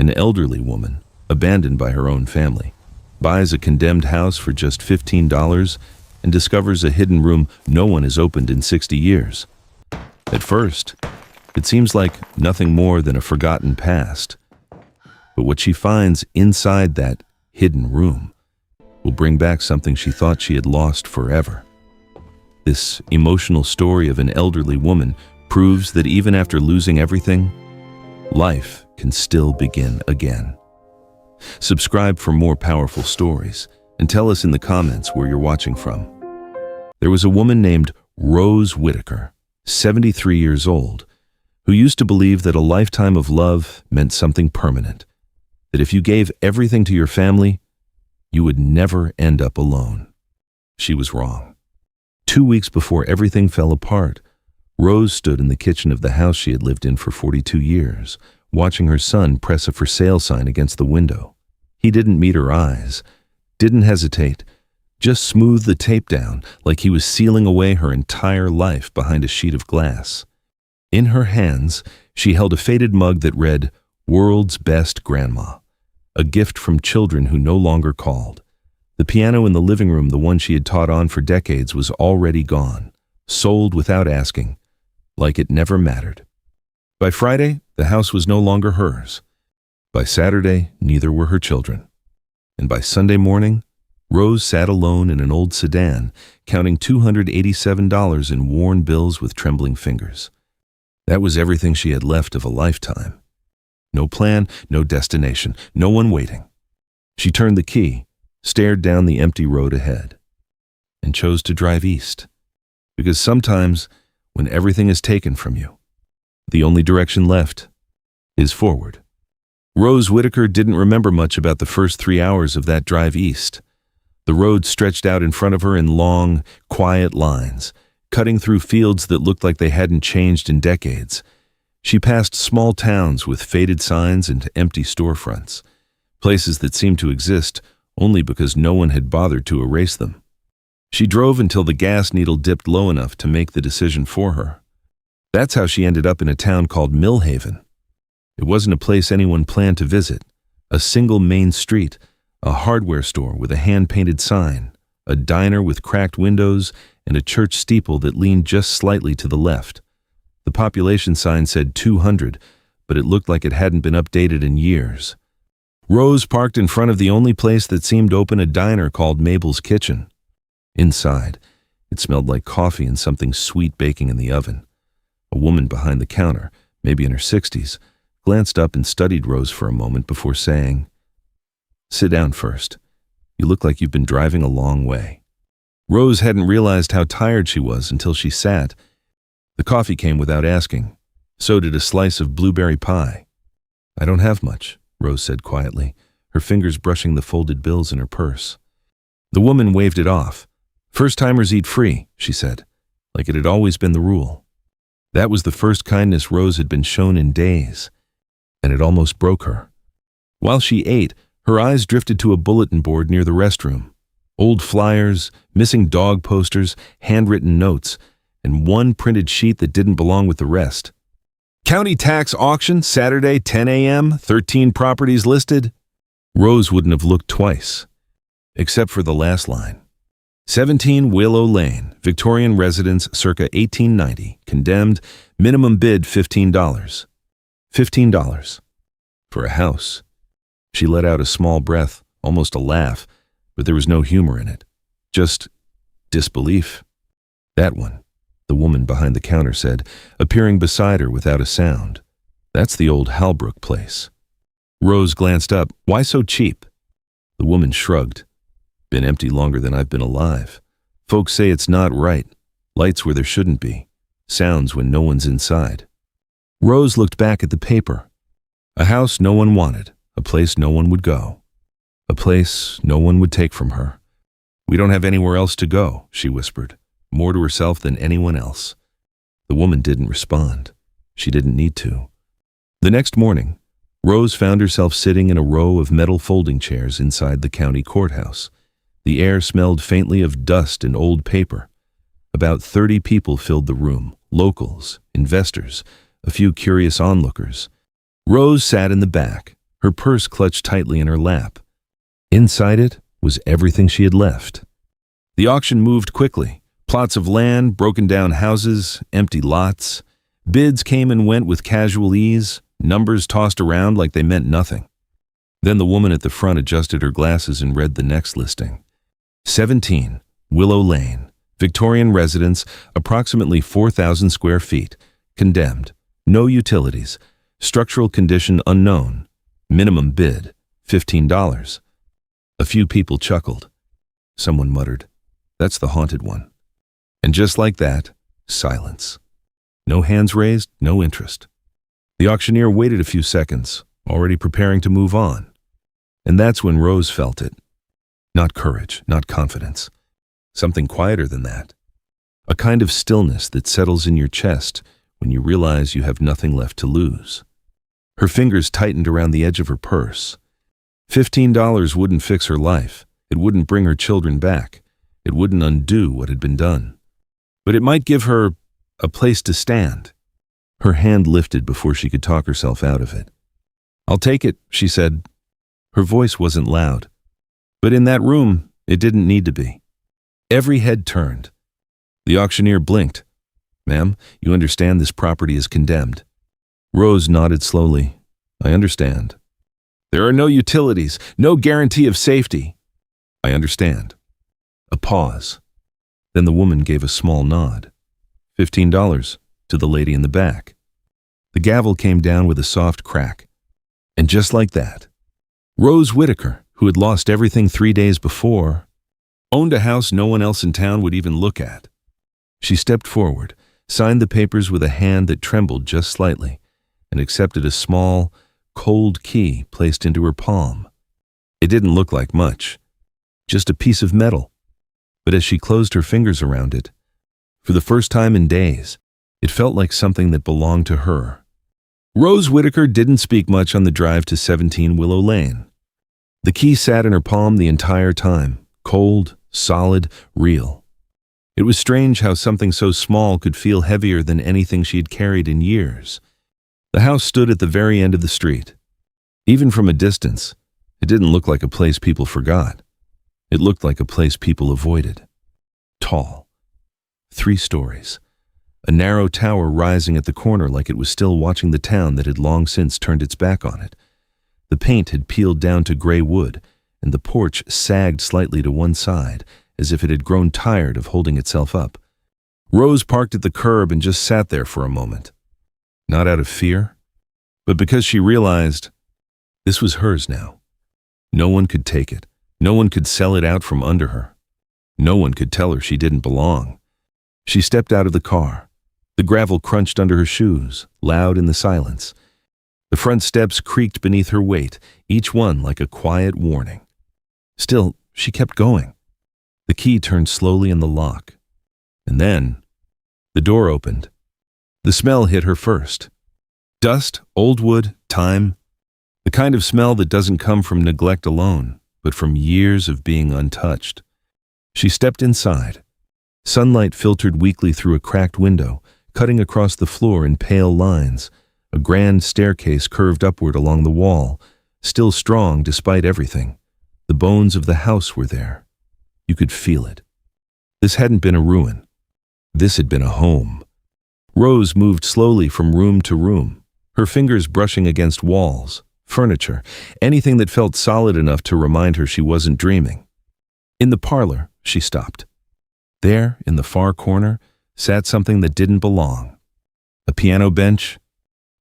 An elderly woman, abandoned by her own family, buys a condemned house for just $15 and discovers a hidden room no one has opened in 60 years. At first, it seems like nothing more than a forgotten past. But what she finds inside that hidden room will bring back something she thought she had lost forever. This emotional story of an elderly woman proves that even after losing everything, life can still begin again. Subscribe for more powerful stories and tell us in the comments where you're watching from. There was a woman named Rose Whitaker, 73 years old, who used to believe that a lifetime of love meant something permanent, that if you gave everything to your family, you would never end up alone. She was wrong. 2 weeks before everything fell apart, Rose stood in the kitchen of the house she had lived in for 42 years, watching her son press a for sale sign against the window. He didn't meet her eyes, didn't hesitate, just smoothed the tape down like he was sealing away her entire life behind a sheet of glass. In her hands, she held a faded mug that read, "World's Best Grandma," a gift from children who no longer called. The piano in the living room, the one she had taught on for decades, was already gone, sold without asking, like it never mattered. By Friday, the house was no longer hers. By Saturday, neither were her children. And by Sunday morning, Rose sat alone in an old sedan, counting $287 in worn bills with trembling fingers. That was everything she had left of a lifetime. No plan, no destination, no one waiting. She turned the key, stared down the empty road ahead, and chose to drive east. Because sometimes, when everything is taken from you, the only direction left is forward. Rose Whitaker didn't remember much about the first 3 hours of that drive east. The road stretched out in front of her in long, quiet lines, cutting through fields that looked like they hadn't changed in decades. She passed small towns with faded signs and empty storefronts, places that seemed to exist only because no one had bothered to erase them. She drove until the gas needle dipped low enough to make the decision for her. That's how she ended up in a town called Millhaven. It wasn't a place anyone planned to visit. A single main street, a hardware store with a hand-painted sign, a diner with cracked windows, and a church steeple that leaned just slightly to the left. The population sign said 200, but it looked like it hadn't been updated in years. Rose parked in front of the only place that seemed open, a diner called Mabel's Kitchen. Inside, it smelled like coffee and something sweet baking in the oven. A woman behind the counter, maybe in her 60s, glanced up and studied Rose for a moment before saying, "Sit down first. You look like you've been driving a long way." Rose hadn't realized how tired she was until she sat. The coffee came without asking. So did a slice of blueberry pie. "I don't have much," Rose said quietly, her fingers brushing the folded bills in her purse. The woman waved it off. "First-timers eat free," she said, like it had always been the rule. That was the first kindness Rose had been shown in days, and it almost broke her. While she ate, her eyes drifted to a bulletin board near the restroom. Old flyers, missing dog posters, handwritten notes, and one printed sheet that didn't belong with the rest. "County tax auction, Saturday, 10 a.m., 13 properties listed." Rose wouldn't have looked twice, except for the last line. 17 Willow Lane, Victorian residence circa 1890, condemned, minimum bid $15. $15 for a house. She let out a small breath, almost a laugh, but there was no humor in it, just disbelief. "That one," the woman behind the counter said, appearing beside her without a sound. "That's the old Halbrook place." Rose glanced up. "Why so cheap?" The woman shrugged. "Been empty longer than I've been alive. Folks say it's not right. Lights where there shouldn't be. Sounds when no one's inside." Rose looked back at the paper. A house no one wanted, a place no one would go, a place no one would take from her. "We don't have anywhere else to go," she whispered, more to herself than anyone else. The woman didn't respond. She didn't need to. The next morning, Rose found herself sitting in a row of metal folding chairs inside the county courthouse. The air smelled faintly of dust and old paper. About 30 people filled the room, locals, investors, a few curious onlookers. Rose sat in the back, her purse clutched tightly in her lap. Inside it was everything she had left. The auction moved quickly. Plots of land, broken down houses, empty lots. Bids came and went with casual ease, numbers tossed around like they meant nothing. Then the woman at the front adjusted her glasses and read the next listing. 17 Willow Lane, Victorian residence, approximately 4,000 square feet, condemned, no utilities, structural condition unknown, minimum bid, $15. A few people chuckled. Someone muttered, "That's the haunted one." And just like that, silence. No hands raised, no interest. The auctioneer waited a few seconds, already preparing to move on. And that's when Rose felt it. Not courage, not confidence. Something quieter than that. A kind of stillness that settles in your chest when you realize you have nothing left to lose. Her fingers tightened around the edge of her purse. $15 wouldn't fix her life. It wouldn't bring her children back. It wouldn't undo what had been done. But it might give her a place to stand. Her hand lifted before she could talk herself out of it. "I'll take it," she said. Her voice wasn't loud. But in that room, it didn't need to be. Every head turned. The auctioneer blinked. "Ma'am, you understand this property is condemned." Rose nodded slowly. "I understand." "There are no utilities, no guarantee of safety." "I understand." A pause. Then the woman gave a small nod. $15 to the lady in the back. The gavel came down with a soft crack. And just like that, Rose Whitaker, who had lost everything 3 days before, owned a house no one else in town would even look at. She stepped forward, signed the papers with a hand that trembled just slightly, and accepted a small, cold key placed into her palm. It didn't look like much, just a piece of metal. But as she closed her fingers around it, for the first time in days, it felt like something that belonged to her. Rose Whitaker didn't speak much on the drive to 17 Willow Lane. The key sat in her palm the entire time, cold, solid, real. It was strange how something so small could feel heavier than anything she had carried in years. The house stood at the very end of the street. Even from a distance, it didn't look like a place people forgot. It looked like a place people avoided. Tall. 3 stories. A narrow tower rising at the corner like it was still watching the town that had long since turned its back on it. The paint had peeled down to gray wood, and the porch sagged slightly to one side, as if it had grown tired of holding itself up. Rose parked at the curb and just sat there for a moment. Not out of fear, but because she realized this was hers now. No one could take it. No one could sell it out from under her. No one could tell her she didn't belong. She stepped out of the car. The gravel crunched under her shoes, loud in the silence. The front steps creaked beneath her weight, each one like a quiet warning. Still, she kept going. The key turned slowly in the lock. And then, the door opened. The smell hit her first. Dust, old wood, time. The kind of smell that doesn't come from neglect alone, but from years of being untouched. She stepped inside. Sunlight filtered weakly through a cracked window, cutting across the floor in pale lines. A grand staircase curved upward along the wall, still strong despite everything. The bones of the house were there. You could feel it. This hadn't been a ruin. This had been a home. Rose moved slowly from room to room, her fingers brushing against walls, furniture, anything that felt solid enough to remind her she wasn't dreaming. In the parlor, she stopped. There, in the far corner, sat something that didn't belong. A piano bench,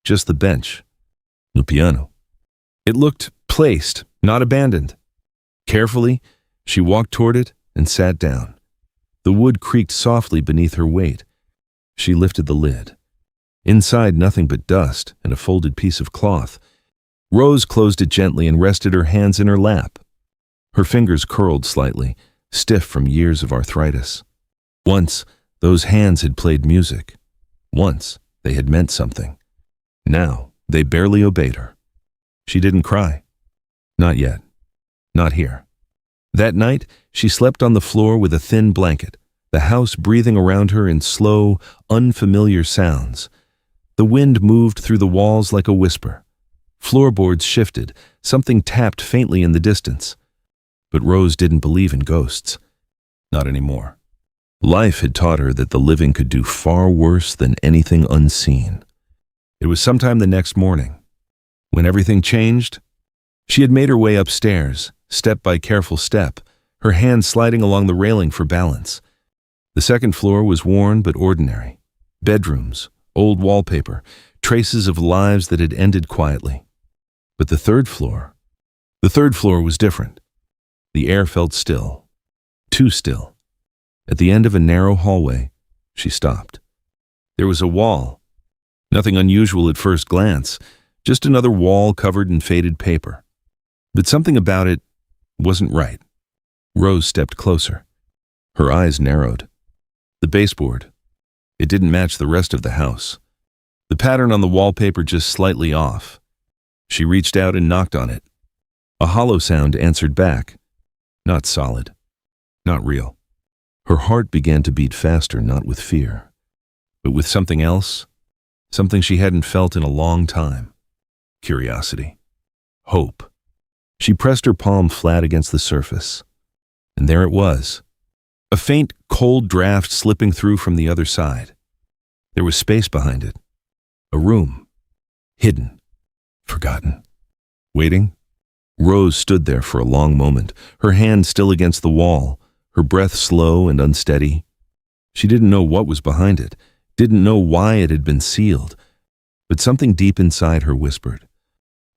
just the bench. No piano. It looked placed, not abandoned. Carefully, she walked toward it and sat down. The wood creaked softly beneath her weight. She lifted the lid. Inside, nothing but dust and a folded piece of cloth. Rose closed it gently and rested her hands in her lap. Her fingers curled slightly, stiff from years of arthritis. Once, those hands had played music. Once, they had meant something. Now, they barely obeyed her. She didn't cry. Not yet. Not here. That night, she slept on the floor with a thin blanket, the house breathing around her in slow, unfamiliar sounds. The wind moved through the walls like a whisper. Floorboards shifted, something tapped faintly in the distance. But Rose didn't believe in ghosts. Not anymore. Life had taught her that the living could do far worse than anything unseen. It was sometime the next morning. When everything changed, she had made her way upstairs, step by careful step, her hand sliding along the railing for balance. The second floor was worn but ordinary. Bedrooms, old wallpaper, traces of lives that had ended quietly. But the third floor was different. The air felt still, too still. At the end of a narrow hallway, she stopped. There was a wall. Nothing unusual at first glance, just another wall covered in faded paper. But something about it wasn't right. Rose stepped closer. Her eyes narrowed. The baseboard. It didn't match the rest of the house. The pattern on the wallpaper just slightly off. She reached out and knocked on it. A hollow sound answered back. Not solid. Not real. Her heart began to beat faster, not with fear, but with something else, something she hadn't felt in a long time. Curiosity. Hope. She pressed her palm flat against the surface, and there it was. A faint, cold draft slipping through from the other side. There was space behind it. A room. Hidden. Forgotten. Waiting? Rose stood there for a long moment, her hand still against the wall, her breath slow and unsteady. She didn't know what was behind it, didn't know why it had been sealed, but something deep inside her whispered.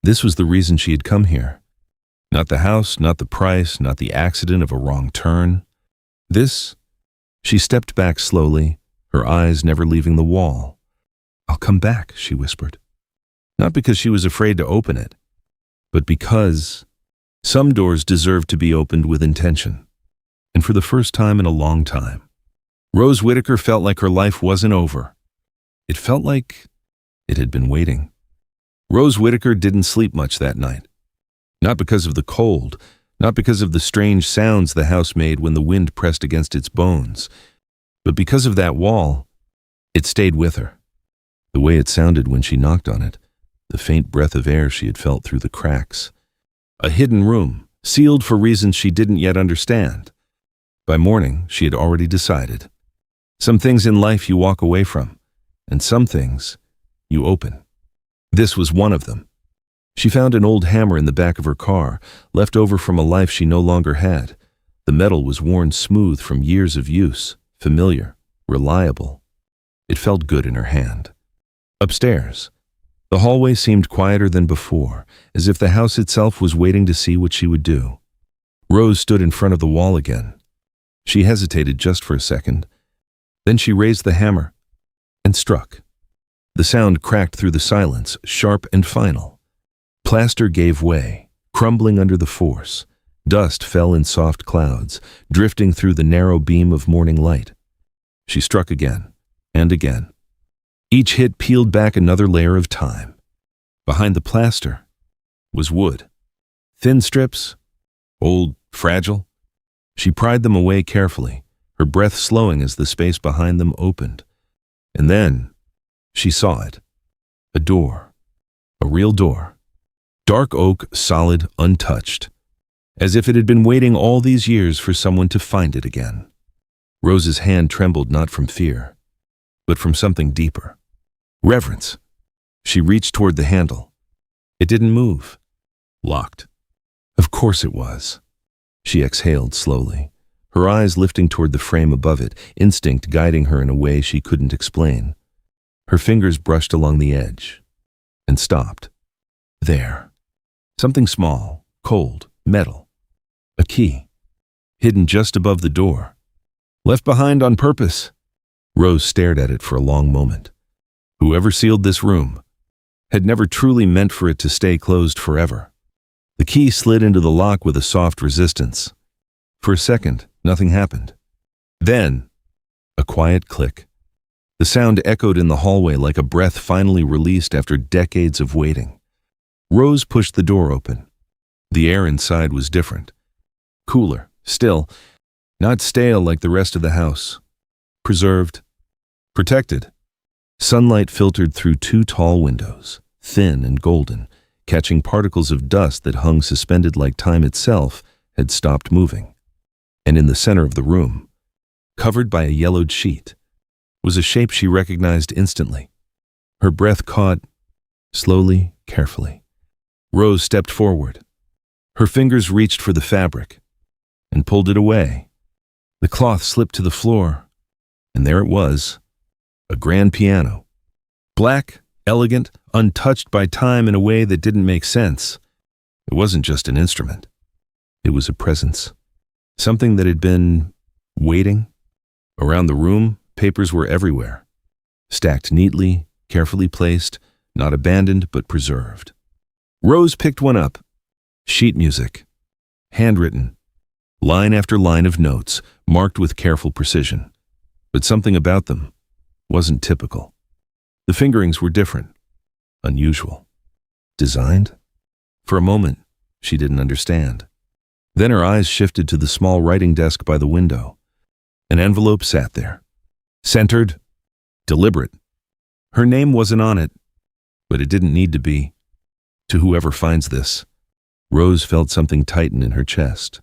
This was the reason she had come here. Not the house, not the price, not the accident of a wrong turn. This? She stepped back slowly, her eyes never leaving the wall. "I'll come back," she whispered. Not because she was afraid to open it, but because some doors deserved to be opened with intention. And for the first time in a long time, Rose Whitaker felt like her life wasn't over. It felt like it had been waiting. Rose Whitaker didn't sleep much that night. Not because of the cold, not because of the strange sounds the house made when the wind pressed against its bones, but because of that wall. It stayed with her. The way it sounded when she knocked on it, the faint breath of air she had felt through the cracks. A hidden room, sealed for reasons she didn't yet understand. By morning, she had already decided. Some things in life you walk away from, and some things you open. This was one of them. She found an old hammer in the back of her car, left over from a life she no longer had. The metal was worn smooth from years of use, familiar, reliable. It felt good in her hand. Upstairs, the hallway seemed quieter than before, as if the house itself was waiting to see what she would do. Rose stood in front of the wall again. She hesitated just for a second. Then she raised the hammer and struck. The sound cracked through the silence, sharp and final. Plaster gave way, crumbling under the force. Dust fell in soft clouds, drifting through the narrow beam of morning light. She struck again and again. Each hit peeled back another layer of time. Behind the plaster was wood. Thin strips, old, fragile. She pried them away carefully, her breath slowing as the space behind them opened. And then she saw it. A door. A real door. Dark oak, solid, untouched. As if it had been waiting all these years for someone to find it again. Rose's hand trembled not from fear, but from something deeper. Reverence. She reached toward the handle. It didn't move. Locked. Of course it was. She exhaled slowly, her eyes lifting toward the frame above it, instinct guiding her in a way she couldn't explain. Her fingers brushed along the edge and stopped. There. Something small, cold, metal. A key. Hidden just above the door. Left behind on purpose. Rose stared at it for a long moment. Whoever sealed this room had never truly meant for it to stay closed forever. The key slid into the lock with a soft resistance. For a second, nothing happened. Then, a quiet click. The sound echoed in the hallway like a breath finally released after decades of waiting. Rose pushed the door open. The air inside was different. Cooler, still, not stale like the rest of the house. Preserved. Protected. Sunlight filtered through two tall windows, thin and golden, catching particles of dust that hung suspended like time itself had stopped moving. And in the center of the room, covered by a yellowed sheet, was a shape she recognized instantly. Her breath caught, slowly, carefully. Rose stepped forward. Her fingers reached for the fabric and pulled it away. The cloth slipped to the floor, and there it was, a grand piano. Black, elegant, untouched by time in a way that didn't make sense. It wasn't just an instrument. It was a presence. Something that had been waiting. Around the room, papers were everywhere. Stacked neatly, carefully placed, not abandoned but preserved. Rose picked one up. Sheet music. Handwritten. Line after line of notes, marked with careful precision. But something about them wasn't typical. The fingerings were different. Unusual. Designed? For a moment, she didn't understand. Then her eyes shifted to the small writing desk by the window. An envelope sat there. Centered. Deliberate. Her name wasn't on it, but it didn't need to be. To whoever finds this, Rose felt something tighten in her chest.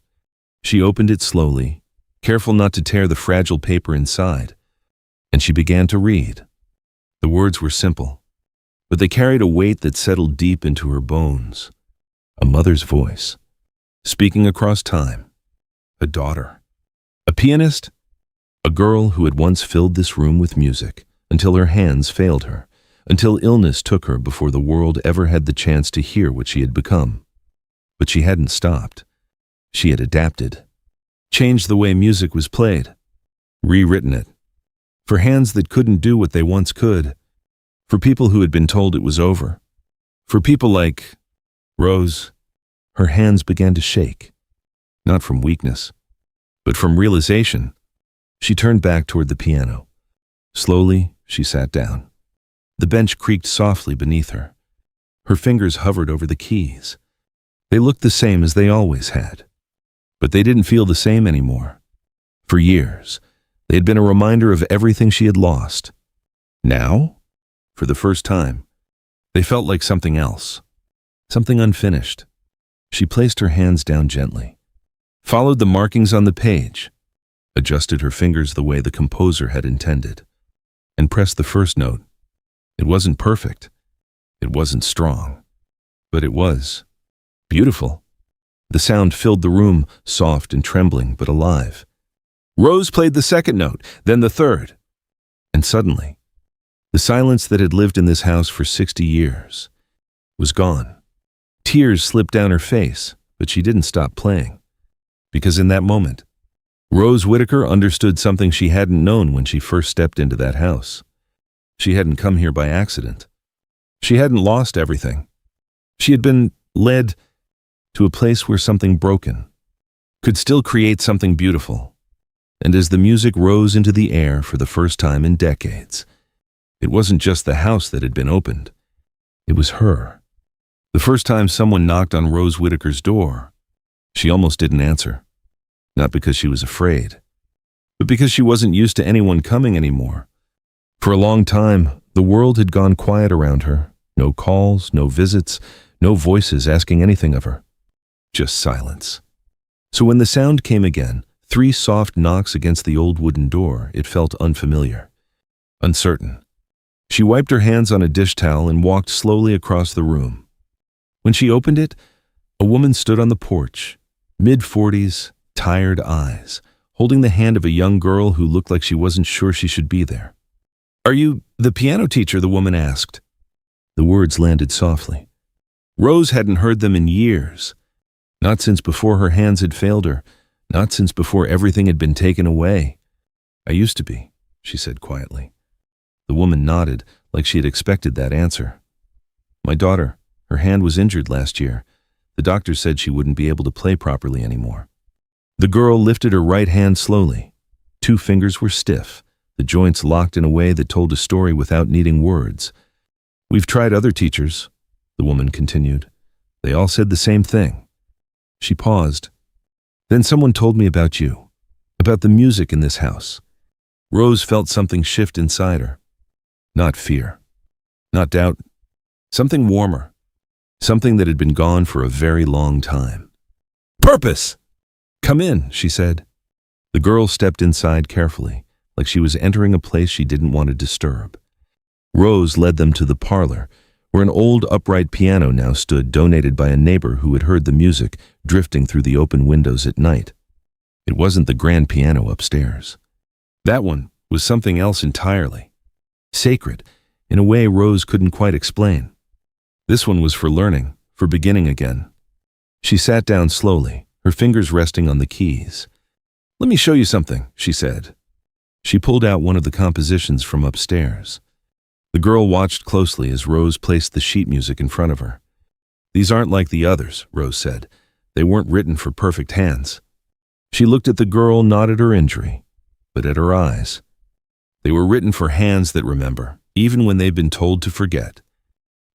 She opened it slowly, careful not to tear the fragile paper inside, and she began to read. The words were simple, but they carried a weight that settled deep into her bones. A mother's voice, speaking across time. A daughter. A pianist. A girl who had once filled this room with music, until her hands failed her, until illness took her before the world ever had the chance to hear what she had become. But she hadn't stopped. She had adapted, changed the way music was played, rewritten it, for hands that couldn't do what they once could, for people who had been told it was over, for people like Rose. Her hands began to shake, not from weakness, but from realization. She turned back toward the piano. Slowly, she sat down. The bench creaked softly beneath her. Her fingers hovered over the keys. They looked the same as they always had. But they didn't feel the same anymore. For years, they had been a reminder of everything she had lost. Now, for the first time, they felt like something else, something unfinished. She placed her hands down gently, followed the markings on the page, adjusted her fingers the way the composer had intended, and pressed the first note. It wasn't perfect. It wasn't strong. But it was beautiful. The sound filled the room, soft and trembling, but alive. Rose played the second note, then the third. And suddenly, the silence that had lived in this house for 60 years was gone. Tears slipped down her face, but she didn't stop playing. Because in that moment, Rose Whitaker understood something she hadn't known when she first stepped into that house. She hadn't come here by accident. She hadn't lost everything. She had been led to a place where something broken could still create something beautiful. And as the music rose into the air for the first time in decades, it wasn't just the house that had been opened. It was her. The first time someone knocked on Rose Whitaker's door, she almost didn't answer. Not because she was afraid, but because she wasn't used to anyone coming anymore. For a long time, the world had gone quiet around her. No calls, no visits, no voices asking anything of her. Just silence. So when the sound came again, 3 soft knocks against the old wooden door, it felt unfamiliar, uncertain. She wiped her hands on a dish towel and walked slowly across the room. When she opened it, a woman stood on the porch, mid-40s, tired eyes, holding the hand of a young girl who looked like she wasn't sure she should be there. "Are you the piano teacher?" the woman asked. The words landed softly. Rose hadn't heard them in years. Not since before her hands had failed her, not since before everything had been taken away. "I used to be," she said quietly. The woman nodded, like she had expected that answer. "My daughter, her hand was injured last year. The doctor said she wouldn't be able to play properly anymore." The girl lifted her right hand slowly. 2 fingers were stiff, the joints locked in a way that told a story without needing words. "We've tried other teachers," the woman continued. "They all said the same thing." She paused. "Then someone told me about you, about the music in this house." Rose felt something shift inside her. Not fear, not doubt, something warmer. something that had been gone for a very long time. "Purpose! Come in," she said. The girl stepped inside carefully, like she was entering a place she didn't want to disturb. Rose led them to the parlor, where an old upright piano now stood, donated by a neighbor who had heard the music drifting through the open windows at night. It wasn't the grand piano upstairs. That one was something else entirely. Sacred, in a way Rose couldn't quite explain. This one was for learning, for beginning again. She sat down slowly, her fingers resting on the keys. "Let me show you something," she said. She pulled out one of the compositions from upstairs. The girl watched closely as Rose placed the sheet music in front of her. "These aren't like the others," Rose said. "They weren't written for perfect hands." She looked at the girl, not at her injury, but at her eyes. They were written for hands that remember, even when they've been told to forget.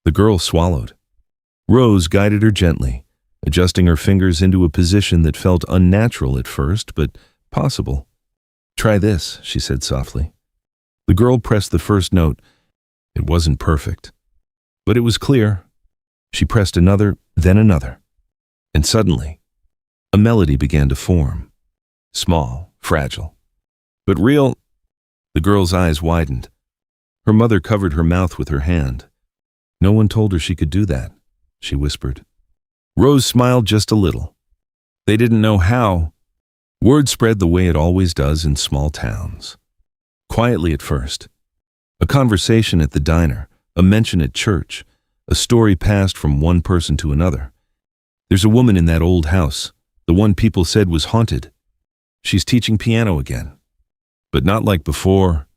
The girl swallowed. Rose guided her gently, adjusting her fingers into a position that felt unnatural at first, but possible. "Try this," she said softly. The girl pressed the first note. It wasn't perfect, but it was clear. She pressed another, then another. And suddenly, a melody began to form. Small, fragile, but real. The girl's eyes widened. Her mother covered her mouth with her hand. "No one told her she could do that," she whispered. Rose smiled just a little. They didn't know how. Word spread the way it always does in small towns. Quietly at first. A conversation at the diner, a mention at church, a story passed from one person to another. "There's a woman in that old house, the one people said was haunted. She's teaching piano again. But not like before.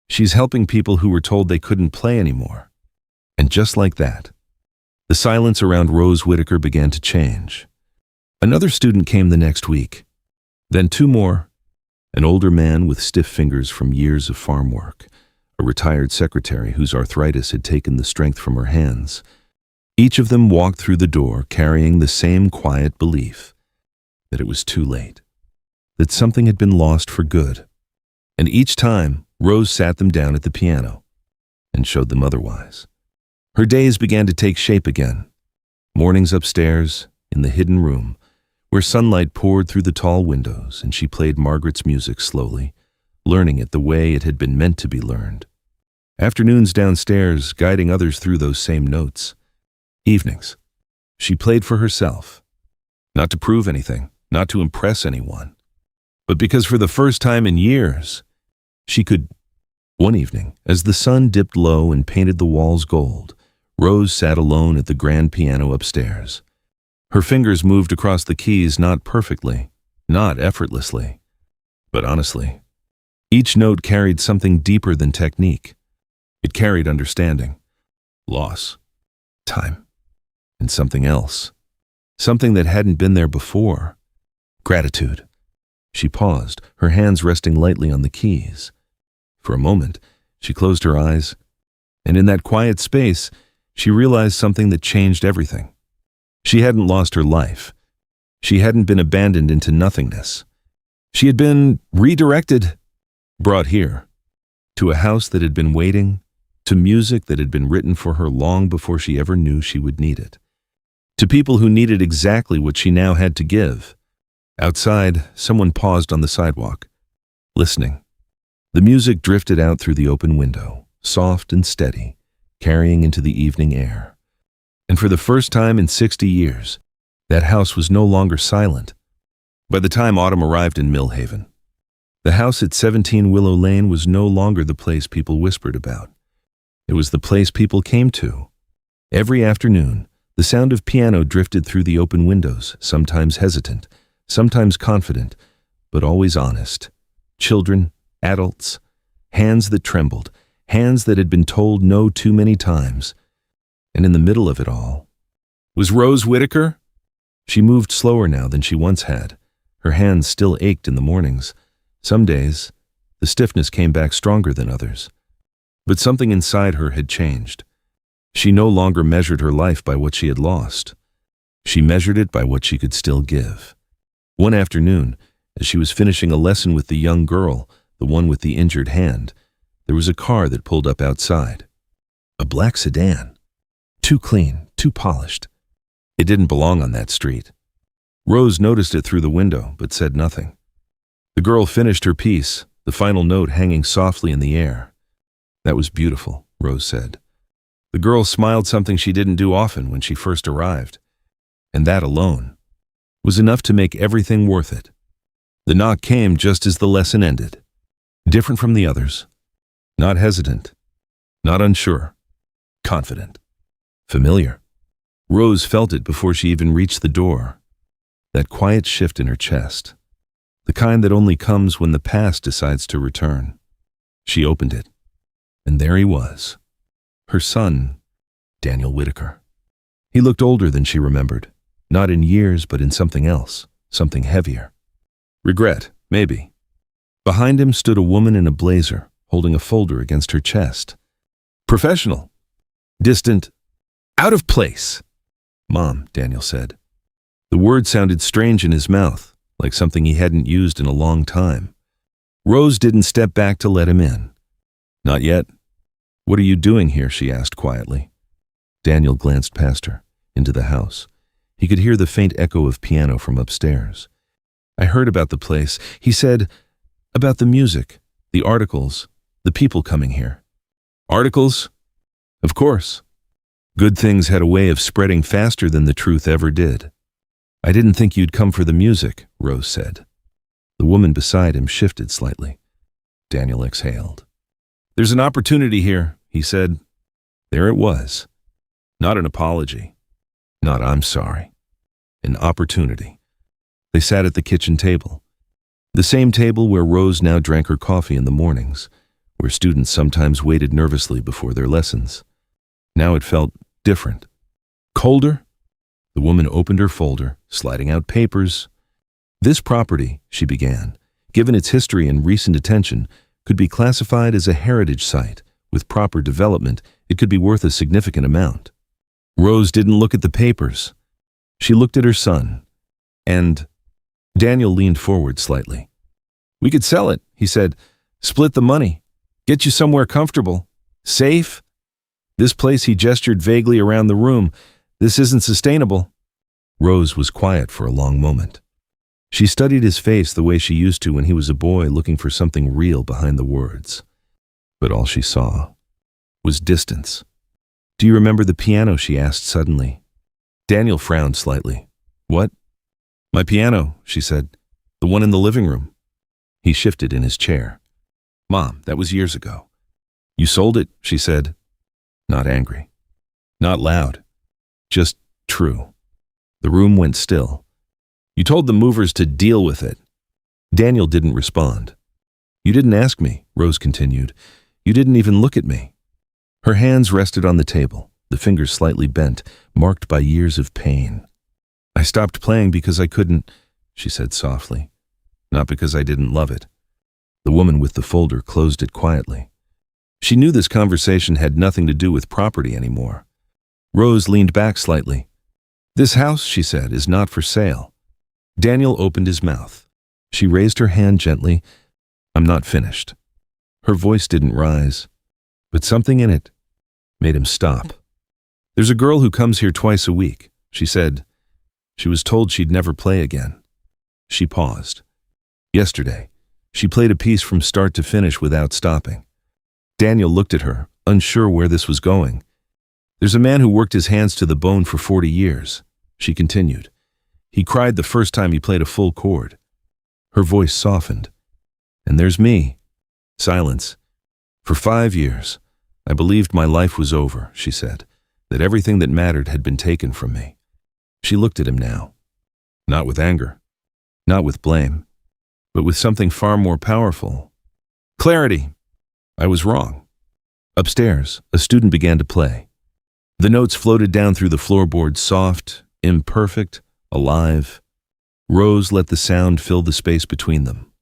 She's helping people who were told they couldn't play anymore." And just like that, the silence around Rose Whitaker began to change. Another student came the next week. Then two more. An older man with stiff fingers from years of farm work, a retired secretary whose arthritis had taken the strength from her hands. Each of them walked through the door carrying the same quiet belief that it was too late, that something had been lost for good. And each time, Rose sat them down at the piano and showed them otherwise. Her days began to take shape again. Mornings upstairs, in the hidden room, where sunlight poured through the tall windows, and she played Margaret's music slowly, learning it the way it had been meant to be learned. Afternoons downstairs, guiding others through those same notes. Evenings, she played for herself. Not to prove anything, not to impress anyone, but because for the first time in years, she could. One evening, as the sun dipped low and painted the walls gold, Rose sat alone at the grand piano upstairs. Her fingers moved across the keys not perfectly, not effortlessly, but honestly. Each note carried something deeper than technique. It carried understanding, loss, time, and something else. Something that hadn't been there before. Gratitude. She paused, her hands resting lightly on the keys. For a moment, she closed her eyes, and in that quiet space, she realized something that changed everything. She hadn't lost her life. She hadn't been abandoned into nothingness. She had been redirected, brought here, to a house that had been waiting, to music that had been written for her long before she ever knew she would need it, to people who needed exactly what she now had to give. Outside, someone paused on the sidewalk, listening. The music drifted out through the open window, soft and steady, carrying into the evening air. And for the first time in 60 years, that house was no longer silent. By the time autumn arrived in Millhaven, the house at 17 Willow Lane was no longer the place people whispered about. It was the place people came to. Every afternoon, the sound of piano drifted through the open windows, sometimes hesitant, sometimes confident, but always honest. Children, adults, hands that trembled, hands that had been told no too many times. And in the middle of it all was Rose Whitaker. She moved slower now than she once had. Her hands still ached in the mornings. Some days, the stiffness came back stronger than others. But something inside her had changed. She no longer measured her life by what she had lost. She measured it by what she could still give. One afternoon, as she was finishing a lesson with the young girl, the one with the injured hand, there was a car that pulled up outside. A black sedan. Too clean, too polished, It didn't belong on that street. Rose noticed it through the window, but said nothing. The girl finished her piece, the final note hanging softly in the air. "That was beautiful," Rose said. The girl smiled, something she didn't do often when she first arrived. And that alone was enough to make everything worth it. The knock came just as the lesson ended. Different from the others. Not hesitant. Not unsure. Confident. Familiar. Rose felt it before she even reached the door. That quiet shift in her chest. The kind that only comes when the past decides to return. She opened it. And there he was. Her son, Daniel Whitaker. He looked older than she remembered. Not in years, but in something else. Something heavier. Regret, maybe. Behind him stood a woman in a blazer, holding a folder against her chest. Professional. Distant. Out of place. "Mom," Daniel said. The word sounded strange in his mouth, like something he hadn't used in a long time. Rose didn't step back to let him in. "Not yet." "What are you doing here?" she asked quietly. Daniel glanced past her, into the house. He could hear the faint echo of piano from upstairs. "I heard about the place," he said, "about the music, the articles, the people coming here." "Articles?" "Of course. Good things had a way of spreading faster than the truth ever did." "I didn't think you'd come for the music," Rose said. The woman beside him shifted slightly. Daniel exhaled. "There's an opportunity here," he said. There it was. Not an apology. Not "I'm sorry." An opportunity. They sat at the kitchen table. The same table where Rose now drank her coffee in the mornings, where students sometimes waited nervously before their lessons. Now it felt different. Colder? The woman opened her folder, sliding out papers. "This property," she began, "given its history and recent attention, could be classified as a heritage site. With proper development, it could be worth a significant amount." Rose didn't look at the papers. She looked at her son. And Daniel leaned forward slightly. "We could sell it," he said. "Split the money. Get you somewhere comfortable. Safe." "This place," he gestured vaguely around the room. "This isn't sustainable." Rose was quiet for a long moment. She studied his face the way she used to when he was a boy, looking for something real behind the words. But all she saw was distance. "Do you remember the piano?" she asked suddenly. Daniel frowned slightly. "What?" "My piano," she said. "The one in the living room." He shifted in his chair. "Mom, that was years ago." "You sold it," she said. Not angry. Not loud. Just true. The room went still. "You told the movers to deal with it." Daniel didn't respond. "You didn't ask me," Rose continued. "You didn't even look at me." Her hands rested on the table, the fingers slightly bent, marked by years of pain. "I stopped playing because I couldn't," she said softly. "Not because I didn't love it." The woman with the folder closed it quietly. She knew this conversation had nothing to do with property anymore. Rose leaned back slightly. "This house," she said, "is not for sale." Daniel opened his mouth. She raised her hand gently. "I'm not finished." Her voice didn't rise, but something in it made him stop. "There's a girl who comes here twice a week," she said. She was told she'd never play again. She paused. Yesterday, she played a piece from start to finish without stopping. Daniel looked at her, unsure where this was going. "There's a man who worked his hands to the bone for 40 years, she continued. "He cried the first time he played a full chord." Her voice softened. "And there's me." Silence. "For 5 years, I believed my life was over," she said, "that everything that mattered had been taken from me." She looked at him now. Not with anger. Not with blame. But with something far more powerful. Clarity. I was wrong. Upstairs, a student began to play. The notes floated down through the floorboards, soft, imperfect, alive. Rose let the sound fill the space between them.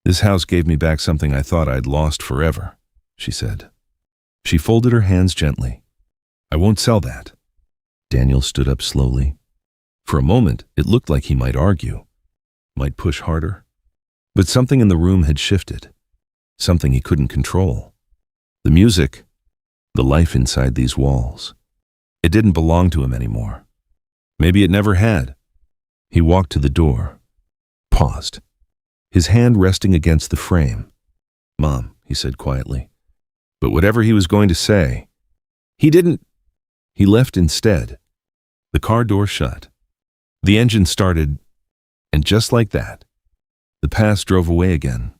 "This house gave me back something I thought I'd lost forever," she said. She folded her hands gently. "I won't sell that." Daniel stood up slowly. For a moment, it looked like he might argue, might push harder. But something in the room had shifted. Something he couldn't control. The music, the life inside these walls. It didn't belong to him anymore. Maybe it never had. He walked to the door, paused, his hand resting against the frame. "Mom," he said quietly. But whatever he was going to say, he didn't. He left instead. The car door shut. The engine started, and just like that, the past drove away again.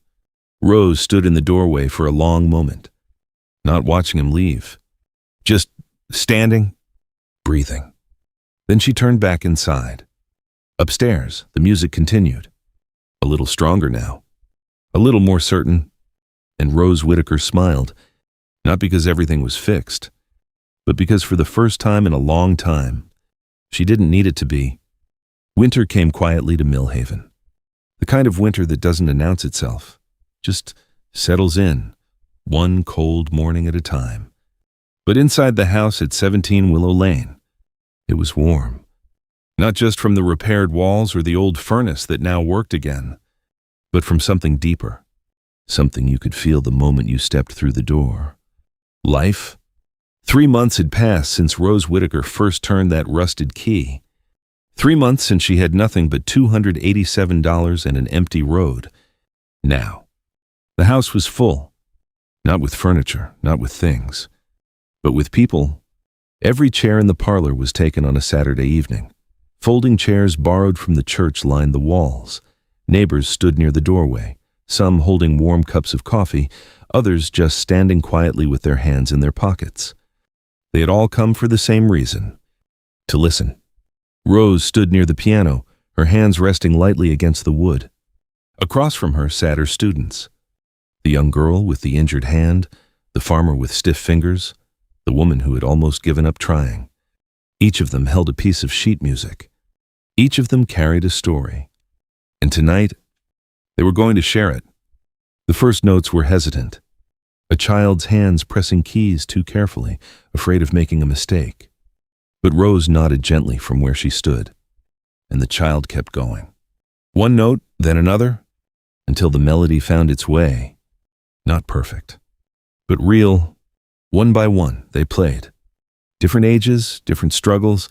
Rose stood in the doorway for a long moment, not watching him leave, just standing, breathing. Then she turned back inside. Upstairs, the music continued. A little stronger now, a little more certain, and Rose Whitaker smiled, not because everything was fixed, but because for the first time in a long time, she didn't need it to be. Winter came quietly to Millhaven. The kind of winter that doesn't announce itself, just settles in, one cold morning at a time. But inside the house at 17 Willow Lane, it was warm. Not just from the repaired walls or the old furnace that now worked again, but from something deeper, something you could feel the moment you stepped through the door. Life? 3 months had passed since Rose Whitaker first turned that rusted key. 3 months since she had nothing but $287 and an empty road. Now, the house was full. Not with furniture, not with things, but with people. Every chair in the parlor was taken on a Saturday evening. Folding chairs borrowed from the church lined the walls. Neighbors stood near the doorway, some holding warm cups of coffee, others just standing quietly with their hands in their pockets. They had all come for the same reason: to listen. Rose stood near the piano, her hands resting lightly against the wood. Across from her sat her students. The young girl with the injured hand, the farmer with stiff fingers, the woman who had almost given up trying. Each of them held a piece of sheet music. Each of them carried a story. And tonight, they were going to share it. The first notes were hesitant. A child's hands pressing keys too carefully, afraid of making a mistake. But Rose nodded gently from where she stood, and the child kept going. One note, then another, until the melody found its way. Not perfect, but real. One by one, they played. Different ages, different struggles,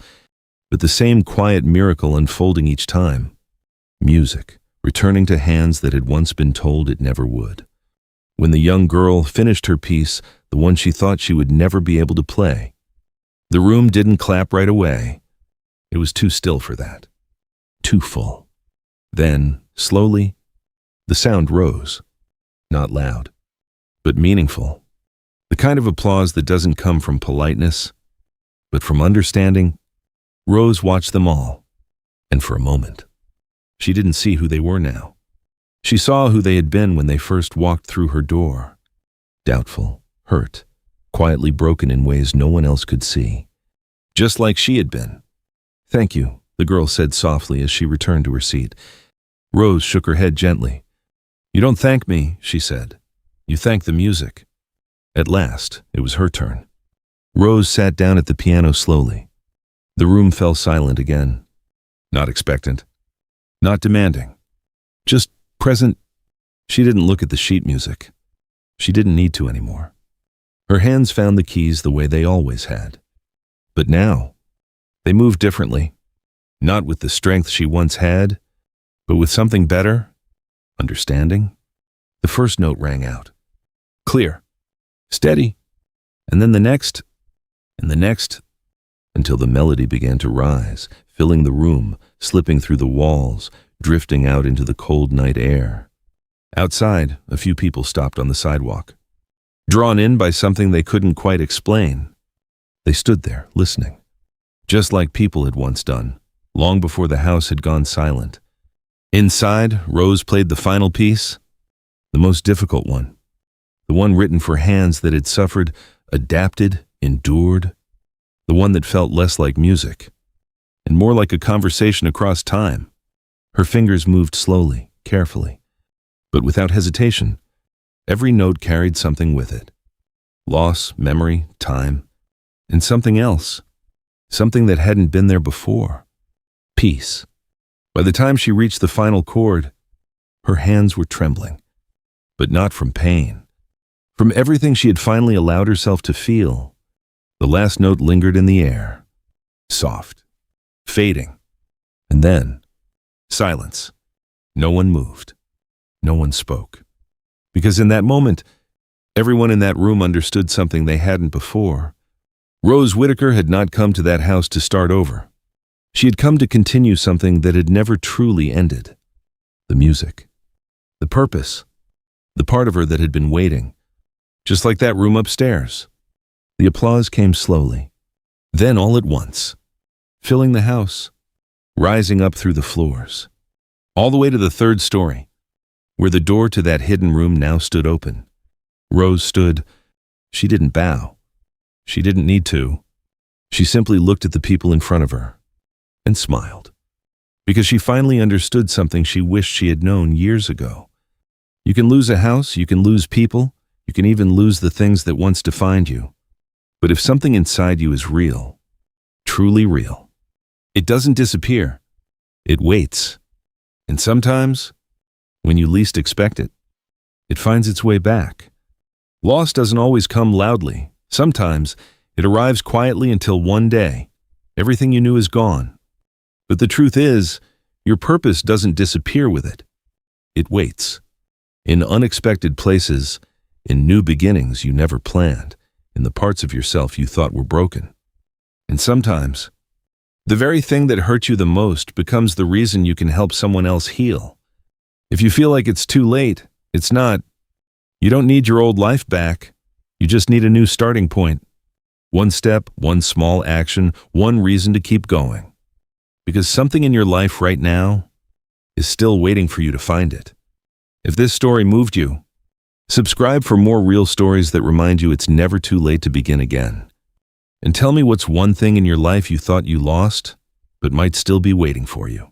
but the same quiet miracle unfolding each time. Music, returning to hands that had once been told it never would. When the young girl finished her piece, the one she thought she would never be able to play, the room didn't clap right away. It was too still for that. Too full. Then, slowly, the sound rose. Not loud, but meaningful. The kind of applause that doesn't come from politeness, but from understanding. Rose watched them all, and for a moment, she didn't see who they were now. She saw who they had been when they first walked through her door. Doubtful, hurt, quietly broken in ways no one else could see. Just like she had been. "Thank you," the girl said softly as she returned to her seat. Rose shook her head gently. "You don't thank me," she said. "You thank the music." At last, it was her turn. Rose sat down at the piano slowly. The room fell silent again. Not expectant. Not demanding. Just present. She didn't look at the sheet music. She didn't need to anymore. Her hands found the keys the way they always had. But now, they moved differently. Not with the strength she once had, but with something better. Understanding. The first note rang out. Clear. Steady. And then the next, and the next, until the melody began to rise, filling the room, slipping through the walls, drifting out into the cold night air. Outside, a few people stopped on the sidewalk. Drawn in by something they couldn't quite explain, they stood there, listening, just like people had once done, long before the house had gone silent. Inside, Rose played the final piece, the most difficult one, the one written for hands that had suffered, adapted, endured, the one that felt less like music, and more like a conversation across time. Her fingers moved slowly, carefully, but without hesitation. Every note carried something with it. Loss, memory, time, and something else. Something that hadn't been there before. Peace. By the time she reached the final chord, her hands were trembling. But not from pain. From everything she had finally allowed herself to feel. The last note lingered in the air. Soft. fading. And then, silence. No one moved. No one spoke. Because in that moment, everyone in that room understood something they hadn't before. Rose Whitaker had not come to that house to start over. She had come to continue something that had never truly ended. The music. The purpose. The part of her that had been waiting. Just like that room upstairs. The applause came slowly. Then all at once. Filling the house. Rising up through the floors. All the way to the third story, where the door to that hidden room now stood open. Rose stood. She didn't bow. She didn't need to. She simply looked at the people in front of her and smiled. Because she finally understood something she wished she had known years ago. You can lose a house, you can lose people, you can even lose the things that once defined you. But if something inside you is real, truly real, it doesn't disappear. It waits. And sometimes, when you least expect it, it finds its way back. Loss doesn't always come loudly. Sometimes, it arrives quietly until one day, everything you knew is gone. But the truth is, your purpose doesn't disappear with it. It waits. In unexpected places, in new beginnings you never planned, in the parts of yourself you thought were broken. And sometimes, the very thing that hurt you the most becomes the reason you can help someone else heal. If you feel like it's too late, it's not. You don't need your old life back. You just need a new starting point. One step, one small action, one reason to keep going. Because something in your life right now is still waiting for you to find it. If this story moved you, subscribe for more real stories that remind you it's never too late to begin again. And tell me what's one thing in your life you thought you lost, but might still be waiting for you.